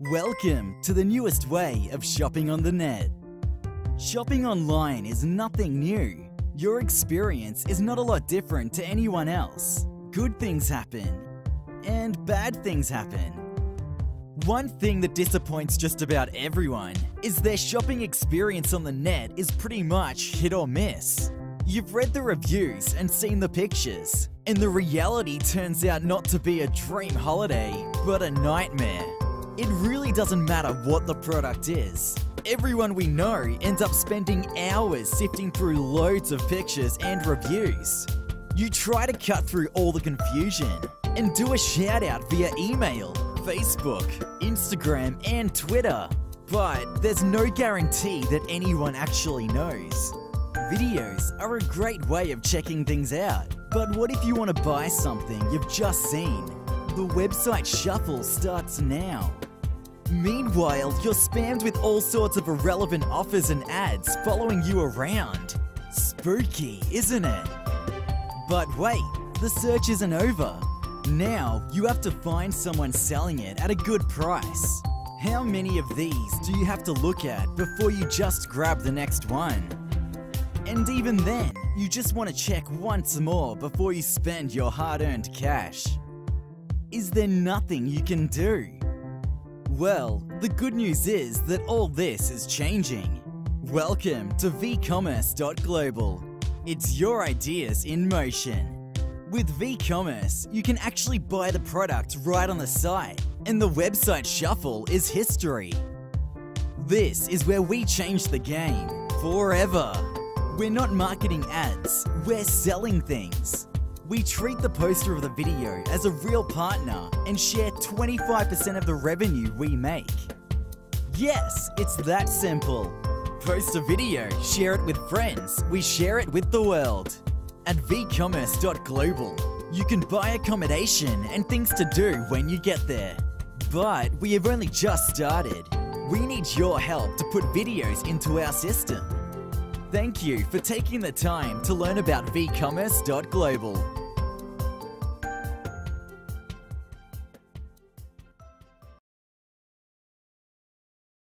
Welcome to the newest way of shopping on the net. Shopping online is nothing new. Your experience is not a lot different to anyone else. Good things happen, and bad things happen. One thing that disappoints just about everyone is their shopping experience on the net is pretty much hit or miss. You've read the reviews and seen the pictures, and the reality turns out not to be a dream holiday, but a nightmare. It really doesn't matter what the product is. Everyone we know ends up spending hours sifting through loads of pictures and reviews. You try to cut through all the confusion and do a shout out via email, Facebook, Instagram, and Twitter. But there's no guarantee that anyone actually knows. Videos are a great way of checking things out. But what if you want to buy something you've just seen? The website shuffle starts now. Meanwhile, you're spammed with all sorts of irrelevant offers and ads following you around. Spooky, isn't it? But wait, the search isn't over. Now, you have to find someone selling it at a good price. How many of these do you have to look at before you just grab the next one? And even then, you just want to check once more before you spend your hard-earned cash. Is there nothing you can do? Well, the good news is that all this is changing. Welcome to vCommerce.global. It's your ideas in motion. With vCommerce, you can actually buy the product right on the site, and the website shuffle is history. This is where we change the game forever. We're not marketing ads, we're selling things. We treat the poster of the video as a real partner and share 25% of the revenue we make. Yes, it's that simple. Post a video, share it with friends, we share it with the world. At vCommerce.global, you can buy accommodation and things to do when you get there. But we have only just started. We need your help to put videos into our system. Thank you for taking the time to learn about vCommerce.global.